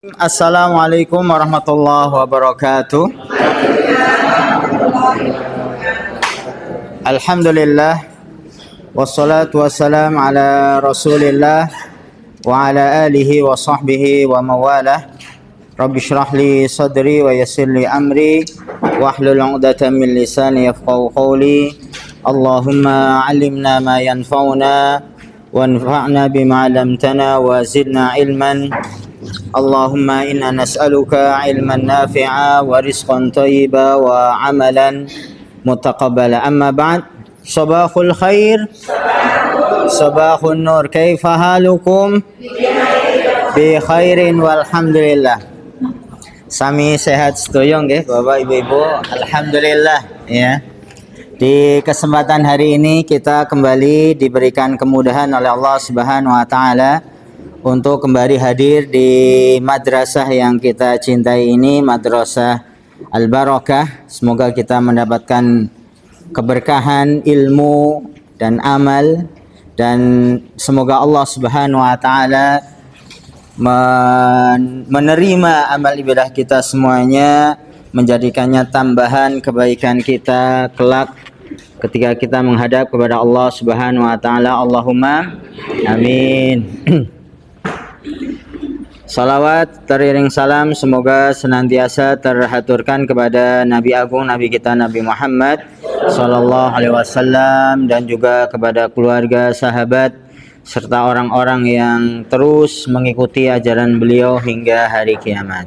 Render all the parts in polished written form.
Assalamualaikum warahmatullahi wabarakatuh. Alhamdulillah wassalatu wassalam ala Rasulillah wa ala alihi wa sahbihi wa mawalah. Rabbi shrah li sadri wa yassir li amri wahlul 'uqdatam min lisani yafqahu qawli. Allahumma 'allimna ma yanfa'una wanfa'na bima 'allamtana wa zidna ilman. Allahumma inna nas'aluka ilman nafi'a wa rizqan thayyiba wa amalan mutaqabbala. Amma ba'd. Sabahul khair, sabahun nur. Kaifa halukum? Bi khairin walhamdulillah. Sami sehat sedoyo nggih Bapak Ibu-ibu. Alhamdulillah ya. Di kesempatan hari ini kita kembali diberikan kemudahan oleh Allah Subhanahu wa taala untuk kembali hadir di madrasah yang kita cintai ini, Madrasah Al-Barakah. Semoga kita mendapatkan keberkahan ilmu dan amal, dan semoga Allah Subhanahu wa taala menerima amal ibadah kita semuanya, menjadikannya tambahan kebaikan kita kelak ketika kita menghadap kepada Allah Subhanahu wa taala. Allahumma amin. Salawat teriring salam semoga senantiasa terhaturkan kepada Nabi Agung, Nabi kita Nabi Muhammad Sallallahu Alaihi Wasallam, dan juga kepada keluarga, sahabat, serta orang-orang yang terus mengikuti ajaran beliau hingga hari kiamat.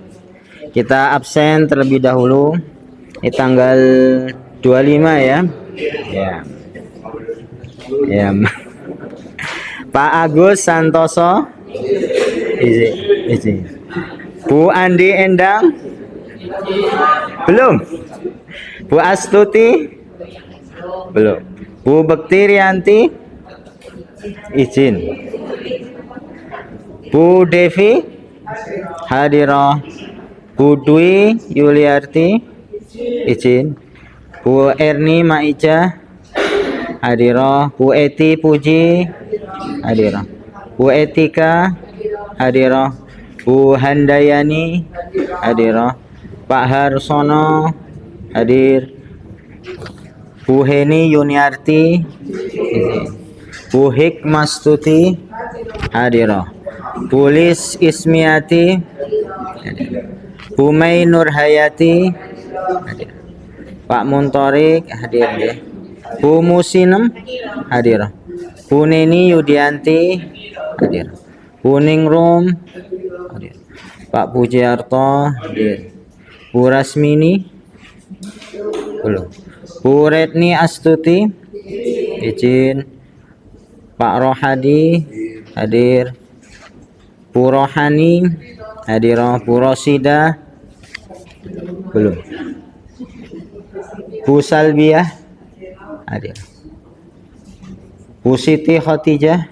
Kita absen terlebih dahulu di tanggal 25 ya. Ya. Pak Agus Santoso, izin. Bu Andi Endang, belum. Bu Astuti, belum. Bu Bekti Rianti, izin. Bu Devi, hadirah. Bu Dwi Yuliarti, izin. Bu Erni Maija, hadirah. Bu Eti Puji, hadirah. Bu Etika, hadirah. Bu Handayani, hadirah. Pak Harsono, hadir. Bu Heni Yuniarti, Bu Hikmastuti, hadirah. Bu Lis Ismiati, hadirah. Bu May Nurhayati, hadirah. Pak Muntorik, hadir ya. Bu Musinem, hadirah. Bu Neni Yudianti, hadir. Bu Ningrum, hadir. Pak Pujiarto, hadir. Bu Rasmini, belum. Bu Retni Astuti, izin. Pak Rohadi, hadir. Bu Rohani, hadir. Bu Rosida, belum. Bu Salbiah, hadir. Bu Siti Khotijah,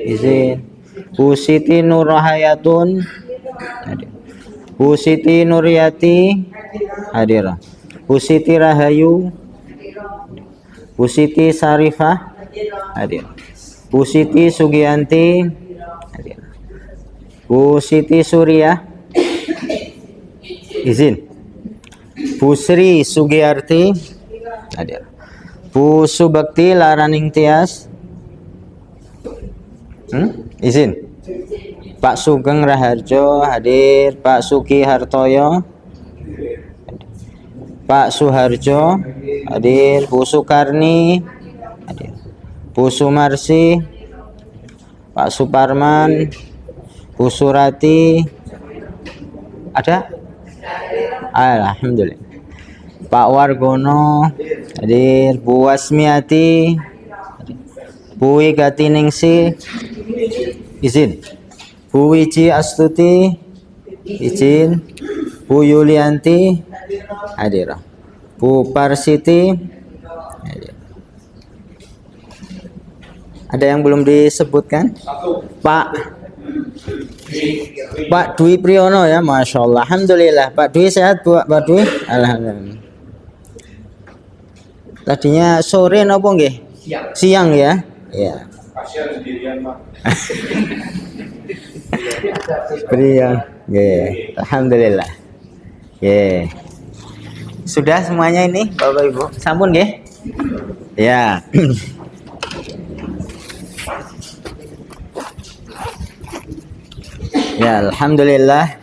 izin. Bu Siti Nurhayatun, hadir. Bu Siti Nuryati, hadir. Bu Siti Rahayu, Bu Siti Sarifah, hadir. Bu Siti Sugianti, hadir. Bu Siti Surya, izin. Bu Sri Sugiarti, hadir. Bu Subakti Laraning Tias, izin. Pak Sugeng Raharjo, hadir. Pak Suki Hartoyo, Pak Suharjo, hadir. Bu Sukarni, hadir. Bu Sumarsi, Pak Suparman, Bu Surati, ada? Alhamdulillah. Pak Wargono, hadir. Bu Wasmiati, hadir. Bu Wigati Ningsih, izin. Bu Wiji Astuti, izin. Bu Yulianti, hadir. Bu Parsiti, hadir. Ada yang belum disebutkan? Pak Dwi Priyono ya, Masya Allah. Alhamdulillah. Pak Dwi sehat, Pak Dwi? Alhamdulillah. Tadinya sore nopo nggih? Siang ya? Ya. Priya. Nggih, alhamdulillah. Nggih. Sudah semuanya ini Bapak Ibu? Sampun nggih? Ya. Ya, alhamdulillah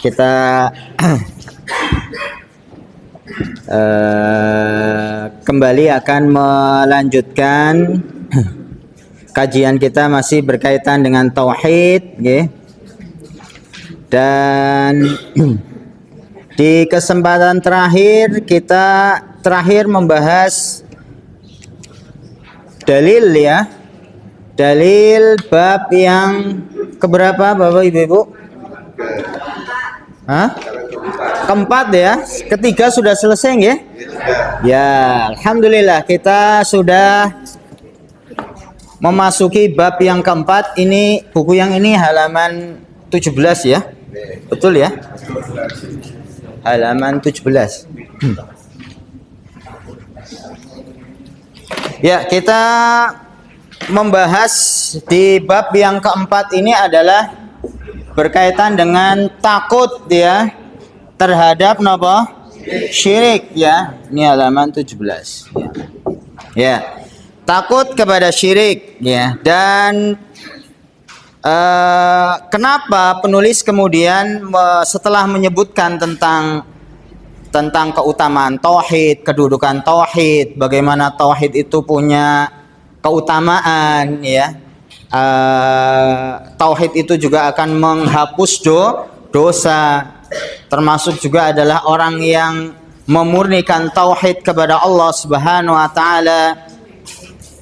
kita kembali akan melanjutkan kajian kita masih berkaitan dengan tauhid, nggih. Dan di kesempatan terakhir kita membahas dalil ya. Dalil bab yang keberapa Bapak Ibu? Hah? Keempat ya. Ketiga sudah selesai nggih? Ya, alhamdulillah kita sudah memasuki bab yang keempat. Ini buku yang ini halaman 17 ya. Betul ya? Halaman 17. Ya, kita membahas di bab yang keempat ini adalah berkaitan dengan takut ya terhadap napa? Syirik ya. Ini halaman 17 ya. Ya. Takut kepada syirik ya. Dan kenapa penulis kemudian setelah menyebutkan tentang keutamaan tauhid, kedudukan tauhid, bagaimana tauhid itu punya keutamaan ya. Tauhid itu juga akan menghapus dosa, termasuk juga adalah orang yang memurnikan tauhid kepada Allah Subhanahu wa taala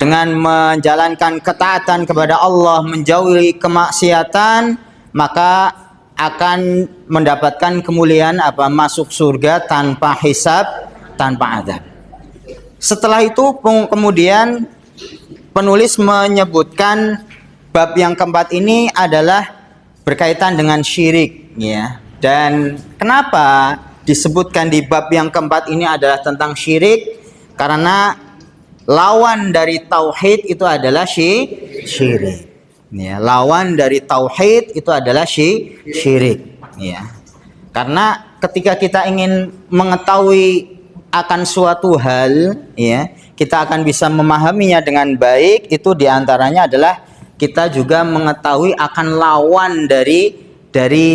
dengan menjalankan ketaatan kepada Allah, menjauhi kemaksiatan, maka akan mendapatkan kemuliaan masuk surga tanpa hisab, tanpa azab. Setelah itu kemudian penulis menyebutkan bab yang keempat ini adalah berkaitan dengan syirik ya. Dan kenapa disebutkan di bab yang keempat ini adalah tentang syirik? Karena lawan dari tauhid itu adalah syirik. Ya, lawan dari tauhid itu adalah syirik. Ya. Karena ketika kita ingin mengetahui akan suatu hal, ya, kita akan bisa memahaminya dengan baik. Itu diantaranya adalah kita juga mengetahui akan lawan dari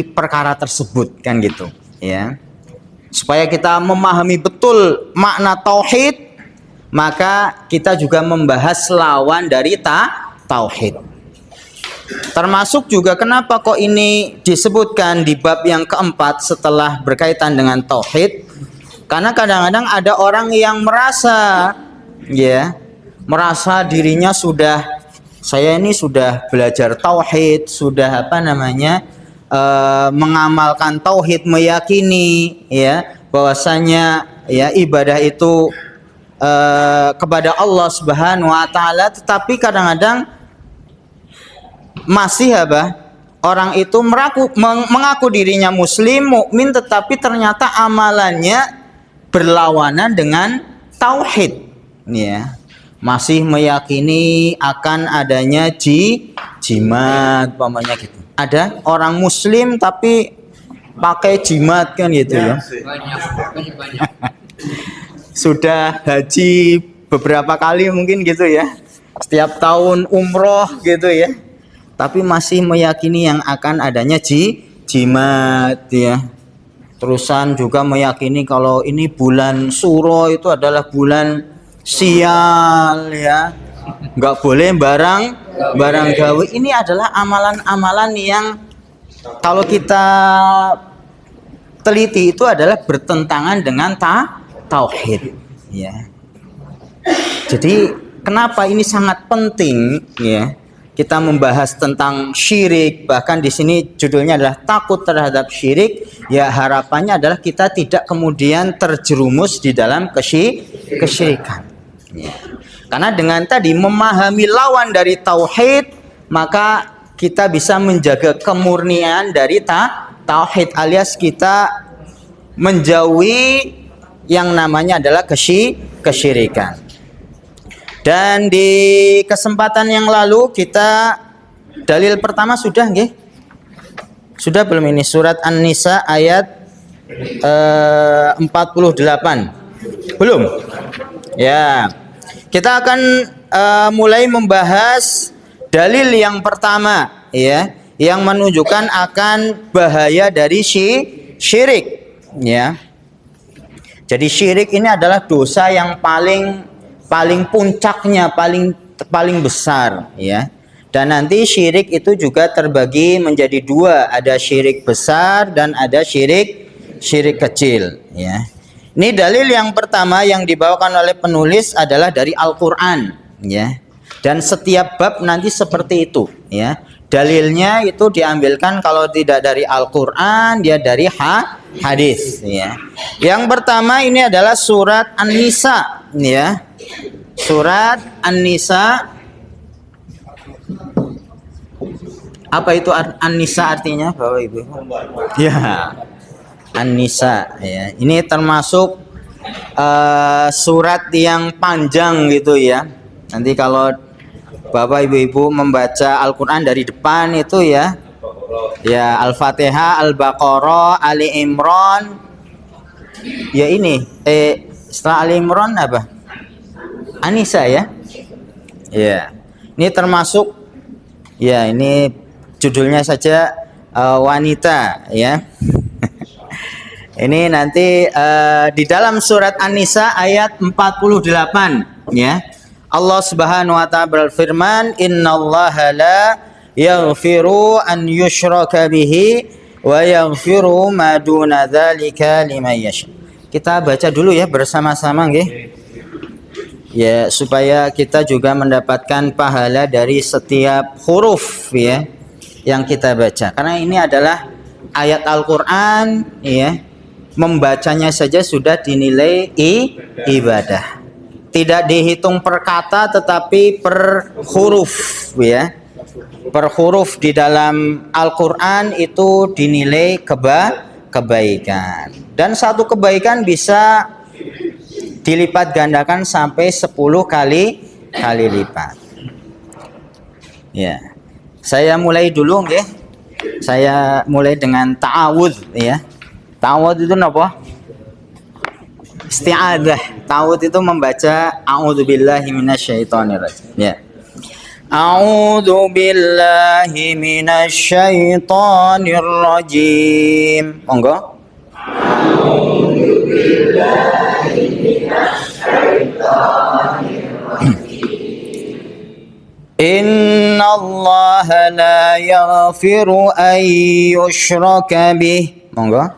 perkara tersebut, kan gitu. Ya. Supaya kita memahami betul makna tauhid, maka kita juga membahas lawan dari tauhid. Termasuk juga kenapa kok ini disebutkan di bab yang keempat setelah berkaitan dengan tauhid. Karena kadang-kadang ada orang yang merasa dirinya saya ini sudah belajar tauhid, sudah mengamalkan tauhid, meyakini ya bahwasanya ya ibadah itu kepada Allah Subhanahu wa taala, tetapi kadang-kadang masih orang itu mengaku dirinya muslim, mukmin, tetapi ternyata amalannya berlawanan dengan tauhid ya. Masih meyakini akan adanya jimat umpamanya gitu. Ada orang muslim tapi pakai jimat kan gitu ya. Banyak. Sudah haji beberapa kali mungkin gitu ya, setiap tahun umroh gitu ya, tapi masih meyakini yang akan adanya jimat ya. Terusan juga meyakini kalau ini bulan Suro itu adalah bulan sial ya, nggak boleh barang gawe. Ini adalah amalan-amalan yang kalau kita teliti itu adalah bertentangan dengan tauhid ya. Jadi kenapa ini sangat penting ya kita membahas tentang syirik, bahkan di sini judulnya adalah takut terhadap syirik. Ya harapannya adalah kita tidak kemudian terjerumus di dalam kesyirikan ya. Karena dengan tadi memahami lawan dari tauhid, maka kita bisa menjaga kemurnian dari tauhid, alias kita menjauhi yang namanya adalah kesyirikan. Dan di kesempatan yang lalu kita Dalil pertama sudah nggih? Sudah belum ini? Surat An-Nisa ayat 48. Belum? Ya. Kita akan mulai membahas dalil yang pertama ya, yang menunjukkan akan bahaya dari syirik ya. Jadi syirik ini adalah dosa yang paling puncaknya, paling besar ya. Dan nanti syirik itu juga terbagi menjadi dua, ada syirik besar dan ada syirik kecil ya. Ini dalil yang pertama yang dibawakan oleh penulis adalah dari Al-Qur'an ya. Dan setiap bab nanti seperti itu ya. Dalilnya itu diambilkan kalau tidak dari Al-Qur'an, dia dari hadis ya. Yang pertama ini adalah surat An-Nisa ya. Surat An-Nisa. Apa itu An-Nisa artinya Bapak Ibu? Ya. An-Nisa ya. Ini termasuk surat yang panjang gitu ya. Nanti kalau Bapak Ibu membaca Al-Qur'an dari depan itu ya. Ya, Al-Fatihah, Al-Baqarah, Ali Imran. Ya ini setelah Ali Imran apa? An-Nisa ya. Ya. Ini termasuk ya, ini judulnya saja wanita ya. Ini nanti di dalam surat An-Nisa ayat 48 ya. Allah Subhanahu wa taala berfirman, "Innallaha la yaghfiru an yushraka bihi wa yaghfiru ma duna dzalika liman yasha." Kita baca dulu ya bersama-sama nggih. Ya, supaya kita juga mendapatkan pahala dari setiap huruf ya yang kita baca. Karena ini adalah ayat Al-Qur'an ya. Membacanya saja sudah dinilai ibadah. Tidak dihitung per kata tetapi per huruf ya. Per huruf di dalam Al-Qur'an itu dinilai kebaikan. Dan satu kebaikan bisa dilipat gandakan sampai 10 kali lipat. Ya. Saya mulai dulu nggih. Saya mulai dengan ta'awudz ya. Ta'awudz itu apa? Isti'adzah. Ta'awudz itu membaca a'udzubillahi minasyaitonirrajim. Ya. A'udzubillahi minasyaitonirrajim. Monggo. A'udzubillahi minasyaitonirrajim. Innallaha la yaghfiru an yushraka bih. Monggo.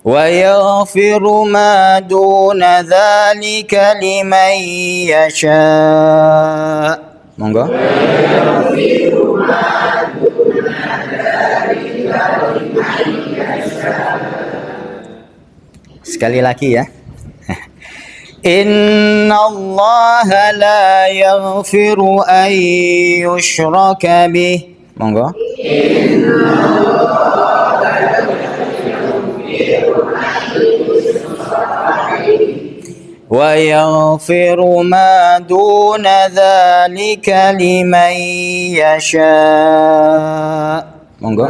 Wa yaghfiru ma duna dzalika liman yasha. Monggo. Sekali lagi ya. Innallaha la yaghfiru an yushraka bih. Monggo. Wa yaghfiru ma duna dzalika liman yasha. Monggo.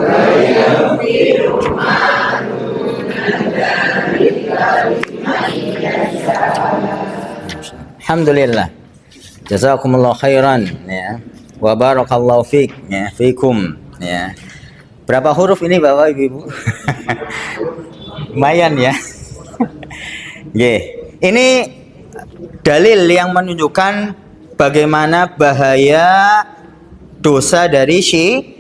Alhamdulillah. Jazakumullah khairan ya. Wa barakallahu fik ya, fikum ya. Berapa huruf ini Bapak Ibu? Lumayan ya. Nggih. Ini dalil yang menunjukkan bagaimana bahaya dosa dari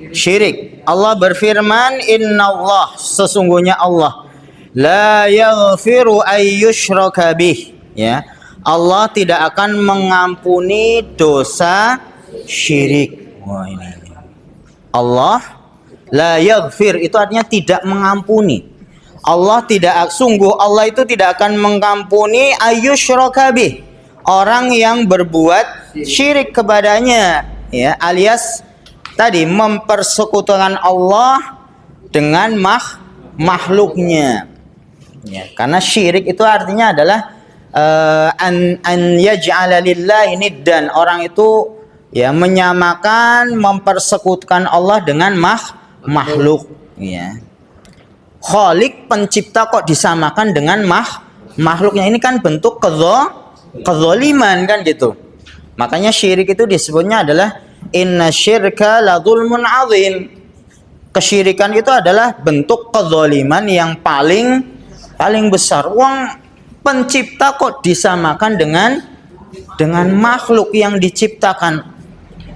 syirik. Allah berfirman, "Innallah", sesungguhnya Allah, "la yaghfiru ayyushraka bih", ya. Allah tidak akan mengampuni dosa syirik. Wah, ini. Allah la yaghfir itu artinya tidak mengampuni. Allah itu tidak akan mengampuni ayyushraka bih, orang yang berbuat syirik kepadanya, ya, alias tadi mempersekutukan Allah dengan makhluknya. Ya, karena syirik itu artinya adalah an yaj'ala lillahi niddan. Orang itu ya menyamakan, mempersekutukan Allah dengan makhluk. Ya. Khalik pencipta kok disamakan dengan makhluknya. Ini kan bentuk kezaliman kan gitu. Makanya syirik itu disebutnya adalah inna syirka la dzulmun azim. Kesyirikan itu adalah bentuk kezaliman yang paling besar. Wong pencipta kok disamakan dengan makhluk yang diciptakan.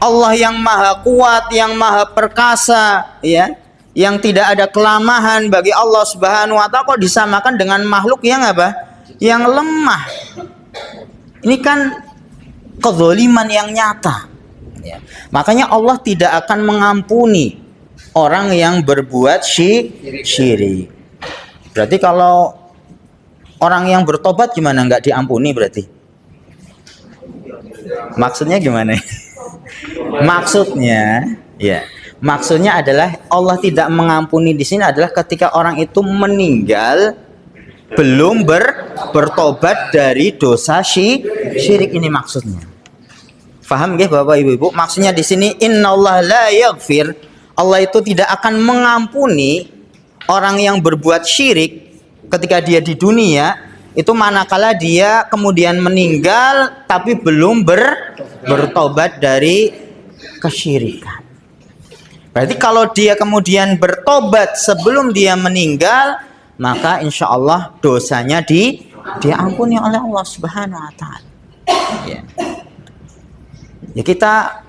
Allah yang maha kuat, yang maha perkasa, ya, yang tidak ada kelemahan bagi Allah Subhanahu wa taala kok disamakan dengan makhluk yang apa? Yang lemah. Ini kan kezaliman yang nyata. Ya. Makanya Allah tidak akan mengampuni orang yang berbuat syirik. Berarti kalau orang yang bertobat gimana, nggak diampuni berarti? Maksudnya gimana? Maksudnya adalah Allah tidak mengampuni di sini adalah ketika orang itu meninggal belum bertobat dari dosa syirik, ini maksudnya. Faham nggih Bapak Ibu? Maksudnya di sini innallaha la yaghfir. Allah itu tidak akan mengampuni orang yang berbuat syirik ketika dia di dunia, itu manakala dia kemudian meninggal tapi belum bertobat dari kesyirikan. Berarti kalau dia kemudian bertobat sebelum dia meninggal, maka insya Allah dosanya diampuni oleh Allah Subhanahu wa taala. Ya, kita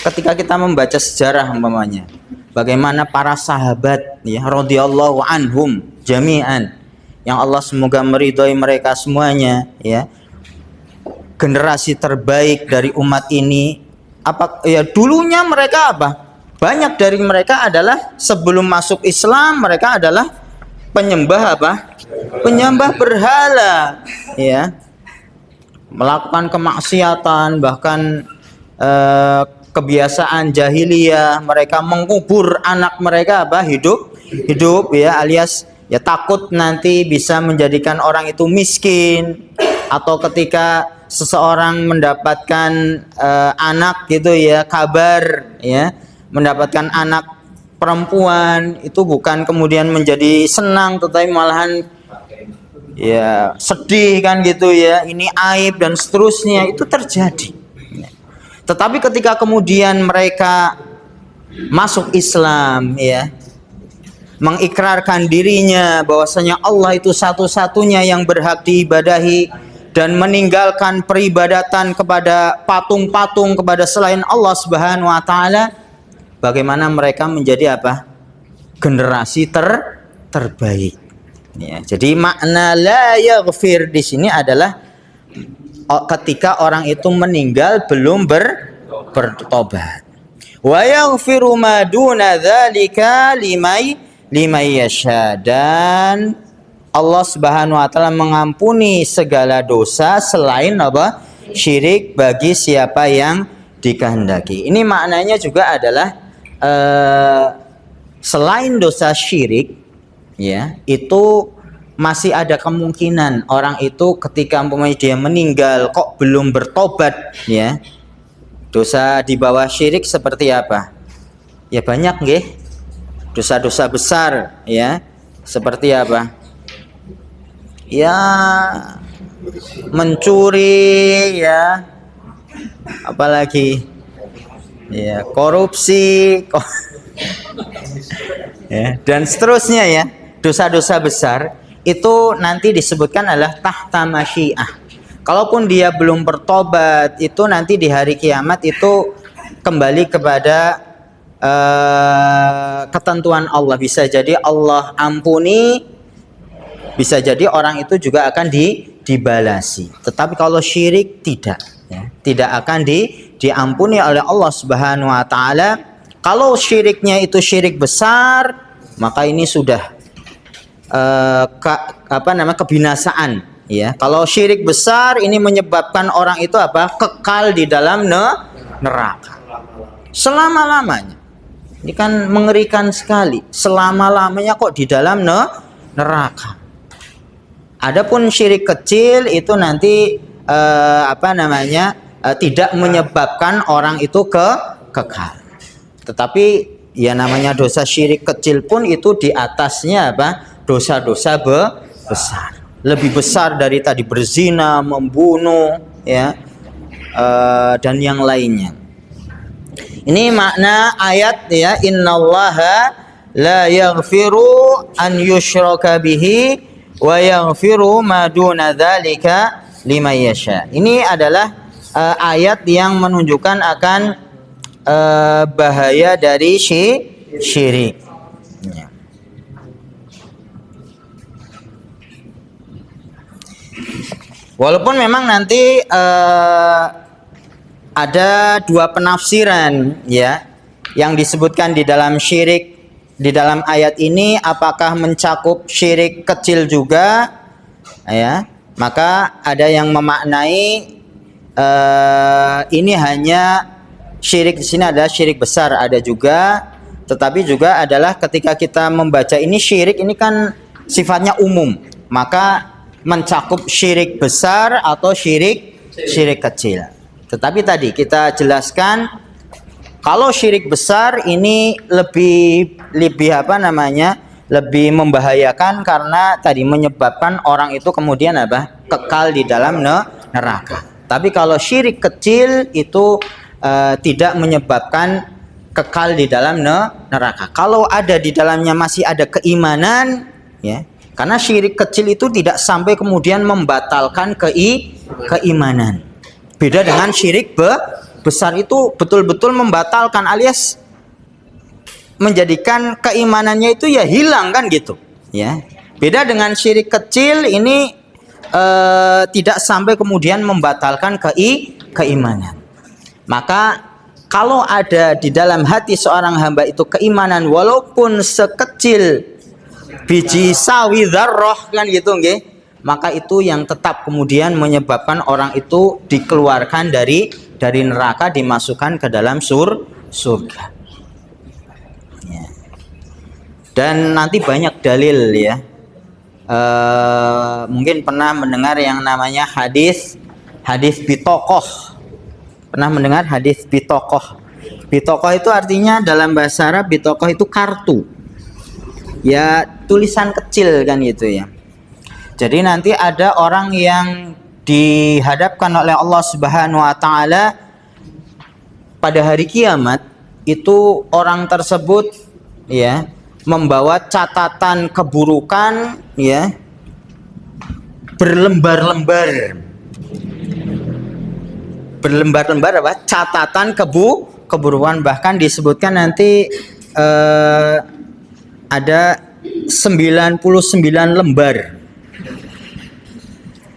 ketika kita membaca sejarah umpamanya, bagaimana para sahabat ya radhiyallahu anhum jami'an, yang Allah semoga meridhoi mereka semuanya, ya, generasi terbaik dari umat ini. Apa ya, dulunya mereka apa? Banyak dari mereka adalah sebelum masuk Islam mereka adalah penyembah apa? Penyembah berhala, ya. Melakukan kemaksiatan, bahkan kebiasaan jahiliyah, mereka mengubur anak mereka apa? Hidup ya, alias ya takut nanti bisa menjadikan orang itu miskin, atau ketika seseorang mendapatkan anak gitu ya, kabar ya, mendapatkan anak perempuan itu bukan kemudian menjadi senang tetapi malahan ya sedih kan gitu ya, ini aib dan seterusnya, itu terjadi. Tetapi ketika kemudian mereka masuk Islam ya, mengikrarkan dirinya bahwasanya Allah itu satu-satunya yang berhak diibadahi dan meninggalkan peribadatan kepada patung-patung kepada selain Allah Subhanahu wa taala, bagaimana mereka menjadi apa? Generasi terbaik. Ya, jadi makna la yaghfir di sini adalah ketika orang itu meninggal belum bertobat. Wa yaghfiru ma duna dzalika limay yasha, dan Allah Subhanahu wa taala mengampuni segala dosa selain apa? Syirik bagi siapa yang dikehendaki. Ini maknanya juga adalah selain dosa syirik ya, itu masih ada kemungkinan orang itu ketika umpamanya dia meninggal kok belum bertobat ya. Dosa di bawah syirik seperti apa? Ya banyak nggih. Dosa-dosa besar ya. Seperti apa? Ya mencuri ya. Apalagi? Ya, korupsi ya, dan seterusnya ya. Dosa-dosa besar itu nanti disebutkan adalah tahta masyiah. Kalaupun dia belum bertobat, itu nanti di hari kiamat itu kembali kepada ketentuan Allah. Bisa jadi Allah ampuni, bisa jadi orang itu juga akan dibalasi. Tetapi kalau syirik tidak ya, tidak akan diampuni oleh Allah Subhanahu wa taala. Kalau syiriknya itu syirik besar, maka ini sudah kebinasaan ya. Kalau syirik besar ini menyebabkan orang itu apa? Kekal di dalam neraka selama-lamanya. Ini kan mengerikan sekali. Selama-lamanya kok di dalam neraka. Adapun syirik kecil itu nanti tidak menyebabkan orang itu kekal. Tetapi ya namanya dosa syirik kecil pun itu di atasnya dosa-dosa besar. Lebih besar dari tadi berzina, membunuh, ya, dan yang lainnya. Ini makna ayat ya, innallaha la yaghfiru an yushraka bihi wa yaghfiru ma duna dzalika liman yasha. Ini adalah ayat yang menunjukkan akan bahaya dari syirik. Ya. Walaupun memang nanti ada dua penafsiran ya yang disebutkan di dalam syirik di dalam ayat ini, apakah mencakup syirik kecil juga ya, maka ada yang memaknai ini hanya syirik di sini adalah syirik besar, ada juga, tetapi juga adalah ketika kita membaca ini syirik ini kan sifatnya umum, maka mencakup syirik besar atau syirik kecil. Tetapi tadi kita jelaskan kalau syirik besar ini lebih lebih membahayakan karena tadi menyebabkan orang itu kemudian kekal di dalam neraka. Tapi kalau syirik kecil itu tidak menyebabkan kekal di dalam neraka. Kalau ada di dalamnya masih ada keimanan, ya. Karena syirik kecil itu tidak sampai kemudian membatalkan keimanan. Beda dengan syirik besar, itu betul-betul membatalkan alias menjadikan keimanannya itu ya hilang kan gitu, ya. Beda dengan syirik kecil ini tidak sampai kemudian membatalkan keimanan. Maka kalau ada di dalam hati seorang hamba itu keimanan walaupun sekecil biji sawi dzarrah kan gitu nggih, maka itu yang tetap kemudian menyebabkan orang itu dikeluarkan dari neraka, dimasukkan ke dalam surga. Ya. Dan nanti banyak dalil ya. Mungkin pernah mendengar yang namanya hadis bitokoh. Pernah mendengar hadis bitokoh? Bitokoh itu artinya dalam bahasa Arab, bitokoh itu kartu. Ya tulisan kecil kan gitu ya. Jadi nanti ada orang yang dihadapkan oleh Allah Subhanahu wa taala pada hari kiamat, itu orang tersebut ya membawa catatan keburukan ya berlembar-lembar catatan keburukan, bahkan disebutkan nanti ada 99 lembar.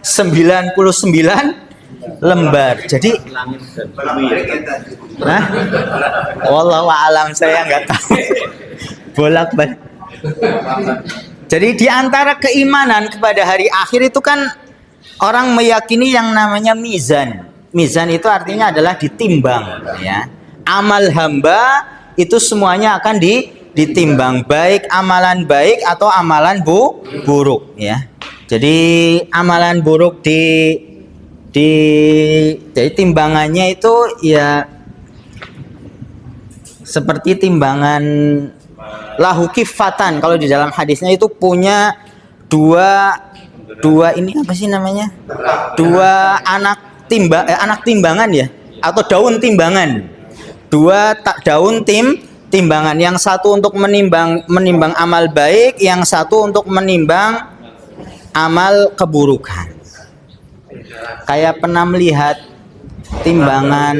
99 lembar. Jadi wallahu a'lam, saya nggak tahu. Bolak-balik. Jadi di antara keimanan kepada hari akhir itu kan orang meyakini yang namanya mizan. Mizan itu artinya adalah ditimbang ya. Amal hamba itu semuanya akan ditimbang, baik amalan baik atau amalan buruk ya. Jadi amalan buruk jadi timbangannya itu ya seperti timbangan lahu kifatan. Kalau di dalam hadisnya itu punya dua ini apa sih namanya? Dua anak timbangan ya, atau daun timbangan. Dua daun timbangan, yang satu untuk menimbang amal baik, yang satu untuk menimbang amal keburukan. Kayak pernah melihat timbangan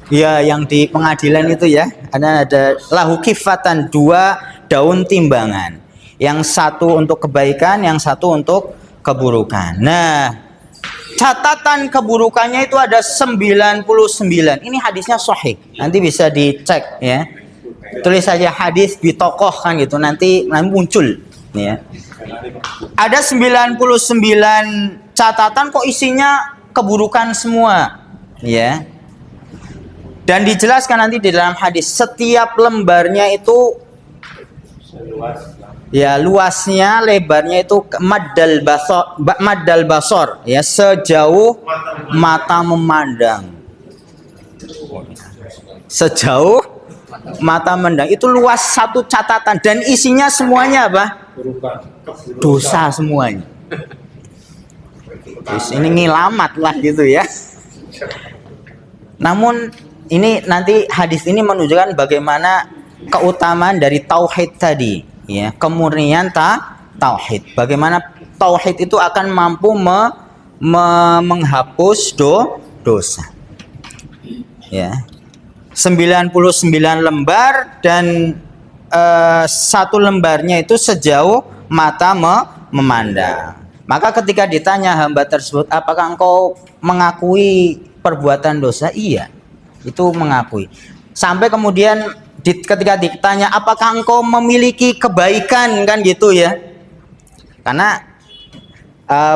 ya yang di pengadilan itu ya, ada lahu kifatan, dua daun timbangan, yang satu untuk kebaikan, yang satu untuk keburukan. Nah, catatan keburukannya itu ada 99. Ini hadisnya sahih, nanti bisa dicek ya, tulis saja hadis bitokoh kan gitu, nanti muncul ya. Ada 99 catatan kok isinya keburukan semua ya. Dan dijelaskan nanti di dalam hadis, setiap lembarnya itu Ya, luasnya, lebarnya itu maddal basor, ya, sejauh mata memandang. Sejauh mata memandang itu luas satu catatan dan isinya semuanya apa? Dosa semuanya. Terus ini ngilamat lah gitu ya. Namun ini nanti hadis ini menunjukkan bagaimana keutamaan dari tauhid tadi, ya, kemurnian tauhid. Bagaimana tauhid itu akan mampu menghapus dosa. Ya. 99 lembar dan satu lembarnya itu sejauh mata memandang. Maka ketika ditanya hamba tersebut, apakah engkau mengakui perbuatan dosa? Iya, itu mengakui. Sampai kemudian ketika ditanya, apakah engkau memiliki kebaikan, kan gitu ya. Karena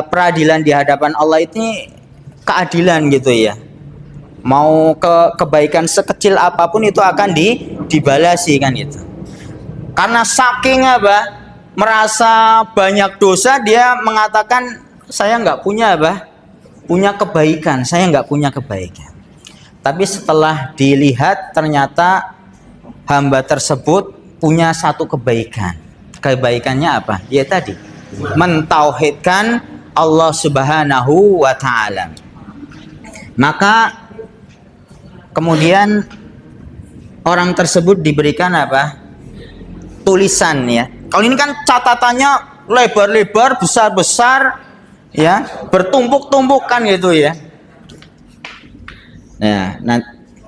peradilan di hadapan Allah ini keadilan gitu ya. Mau kebaikan sekecil apapun itu akan dibalasi, kan gitu. Karena saking apa? Merasa banyak dosa, dia mengatakan saya nggak punya apa? Punya kebaikan, saya nggak punya kebaikan. Tapi setelah dilihat ternyata hamba tersebut punya satu kebaikan. Kebaikannya apa? Ya tadi, mentauhidkan Allah Subhanahu wa taala. Maka kemudian orang tersebut diberikan apa? Tulisan, ya. Kalau ini kan catatannya lebar-lebar, besar-besar, ya, bertumpuk-tumpuk kan gitu ya. Nah,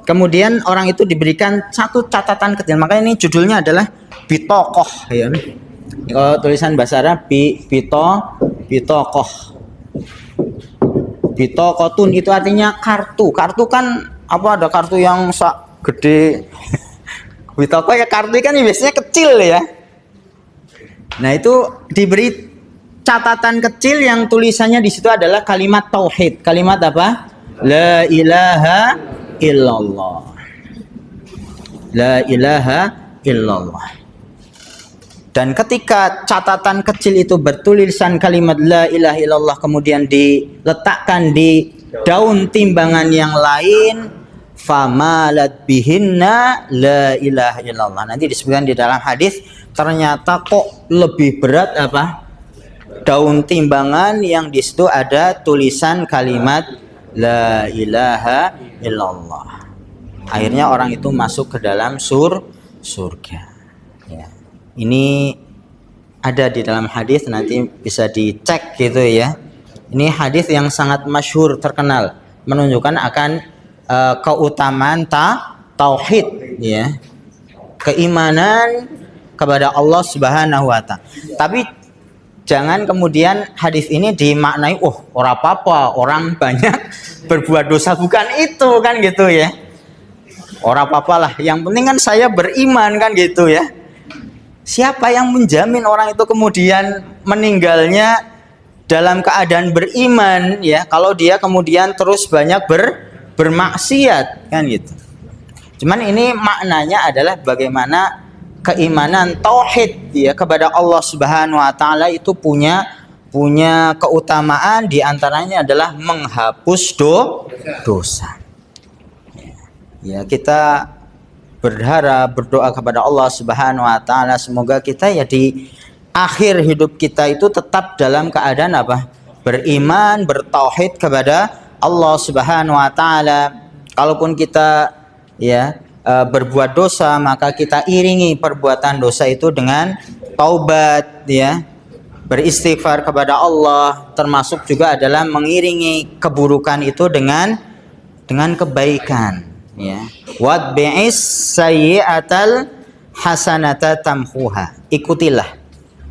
kemudian orang itu diberikan satu catatan kecil. Makanya ini judulnya adalah bitokoh, ya. Kalau tulisan bahasa Arab bitokoh. Bitokotun itu artinya kartu. Kartu kan apa, ada kartu yang gede. Bitokoh ya, kartu kan biasanya kecil ya. Nah, itu diberi catatan kecil yang tulisannya di situ adalah kalimat tauhid. Kalimat apa? La ilaha illallah. La ilaha illallah. Dan ketika catatan kecil itu bertulisan kalimat la ilaha illallah kemudian diletakkan di daun timbangan yang lain, famalat bihinna la ilaha illallah. Nanti disebutkan di dalam hadis, ternyata kok lebih berat apa? Daun timbangan yang di situ ada tulisan kalimat la ilaha illallah. Akhirnya orang itu masuk ke dalam surga. Ya. Ini ada di dalam hadis, nanti bisa dicek gitu ya. Ini hadis yang sangat masyhur, terkenal, menunjukkan akan keutamaan tauhid, ya. Keimanan kepada Allah Subhanahu wa taala. Tapi jangan kemudian hadis ini dimaknai, ora apa-apa, orang banyak berbuat dosa, bukan itu kan gitu ya. Ora apa-apalah, yang penting kan saya beriman kan gitu ya. Siapa yang menjamin orang itu kemudian meninggalnya dalam keadaan beriman, ya, kalau dia kemudian terus banyak bermaksiat kan gitu. Cuman ini maknanya adalah bagaimana keimanan tauhid, ya, kepada Allah Subhanahu wa taala itu punya keutamaan, di antaranya adalah menghapus dosa. Ya, kita berharap, berdoa kepada Allah Subhanahu wa taala semoga kita ya di akhir hidup kita itu tetap dalam keadaan apa? Beriman, bertauhid kepada Allah Subhanahu wa taala. Kalaupun kita ya berbuat dosa, maka kita iringi perbuatan dosa itu dengan taubat, ya, beristighfar kepada Allah, termasuk juga adalah mengiringi keburukan itu dengan kebaikan, ya. Watbi'is sayyi'atal hasanata tamhuha. Ikutilah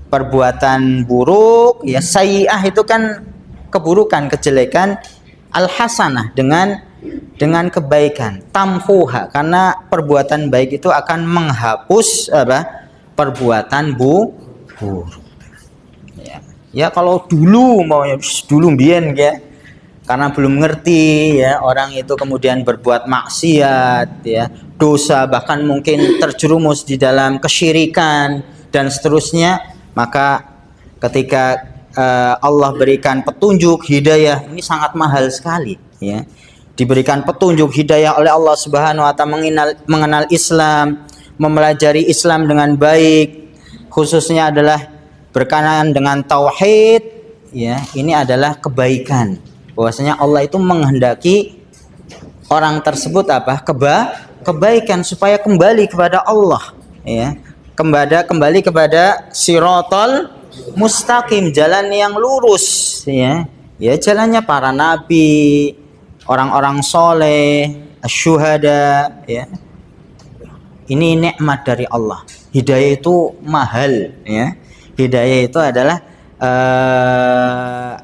perbuatan buruk, ya, sayyi'ah itu kan keburukan, kejelekan, al hasanah dengan kebaikan, tamhuha, karena perbuatan baik itu akan menghapus apa? Perbuatan buruk. Ya, kalau dulu mbien ya, karena belum ngerti, ya, orang itu kemudian berbuat maksiat, ya, dosa, bahkan mungkin terjerumus di dalam kesyirikan dan seterusnya, Maka ketika Allah berikan petunjuk hidayah, ini sangat mahal sekali, ya. Diberikan petunjuk hidayah oleh Allah Subhanahu wa taala, mengenal Islam, mempelajari Islam dengan baik, khususnya adalah berkenaan dengan tauhid, ya. Ini adalah kebaikan. Bahwasanya Allah itu menghendaki orang tersebut apa? Kebaikan, supaya kembali kepada Allah, ya. Kembali kepada siratal mustaqim, jalan yang lurus, ya. Ya, jalannya para nabi, orang-orang soleh, syuhada, ya. Ini nikmat dari Allah. Hidayah itu mahal, ya. Hidayah itu adalah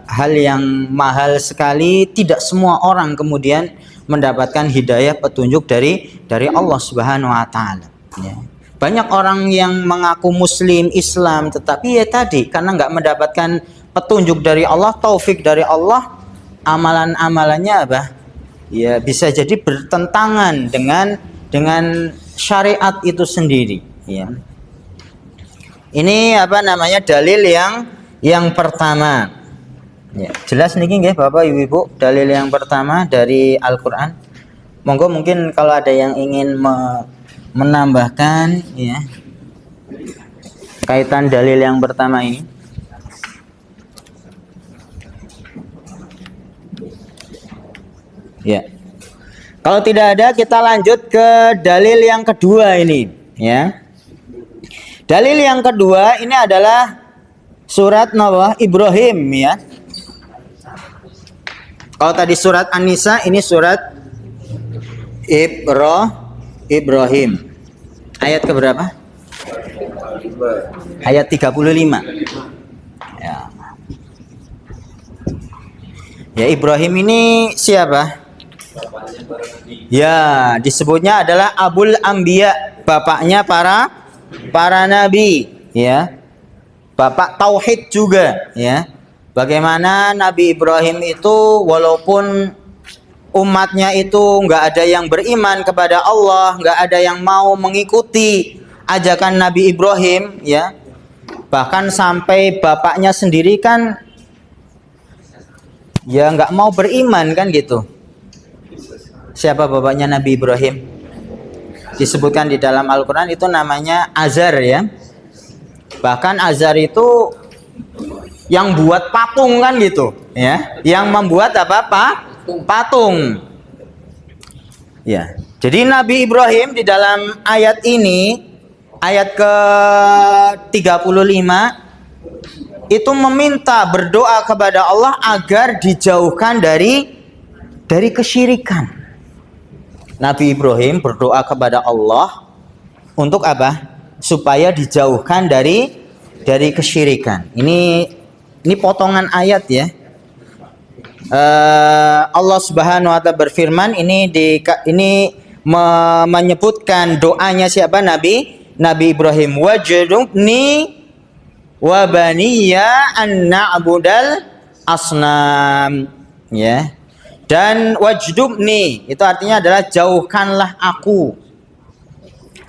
hal yang mahal sekali. Tidak semua orang kemudian mendapatkan hidayah, petunjuk dari Allah Subhanahu wa taala, ya. Banyak orang yang mengaku muslim, Islam, tetapi ya tadi, karena nggak mendapatkan petunjuk dari Allah, taufik dari Allah, amalan-amalannya apa? Ya bisa jadi bertentangan dengan syariat itu sendiri, ya. Ini apa namanya, dalil yang pertama. Ya, jelas niki nggih Bapak Ibu, dalil yang pertama dari Al-Qur'an. Monggo mungkin kalau ada yang ingin menambahkan, ya, kaitan dalil yang pertama ini. Ya. Kalau tidak ada, kita lanjut ke dalil yang kedua ini, ya. Dalil yang kedua ini adalah surat Nabi Ibrahim, ya. Kalau tadi surat An-Nisa, ini surat Ibrahim. Ayat ke berapa? Ayat 35. Ya. Ya, Ibrahim ini siapa? Ya, disebutnya adalah Abul Anbiya, bapaknya para nabi, ya. Bapak tauhid juga, ya. Bagaimana Nabi Ibrahim itu walaupun umatnya itu nggak ada yang beriman kepada Allah, nggak ada yang mau mengikuti ajakan Nabi Ibrahim, ya. Bahkan sampai bapaknya sendiri kan ya nggak mau beriman kan gitu. Siapa bapaknya Nabi Ibrahim? Disebutkan di dalam Al-Quran itu namanya Azar, ya. Bahkan Azar itu yang buat patung kan gitu, ya. Yang membuat apa? Patung. Ya. Jadi Nabi Ibrahim di dalam ayat ini, ayat ke-35, itu meminta, berdoa kepada Allah agar dijauhkan dari kesyirikan. Nabi Ibrahim berdoa kepada Allah untuk apa? Supaya dijauhkan dari kesyirikan. Ini potongan ayat, ya. Allah Subhanahu wa taala berfirman, ini menyebutkan doanya siapa? Nabi Ibrahim. Wajnubni wa baniya an na'budal asnam, ya. Dan wajdubni itu artinya adalah jauhkanlah aku.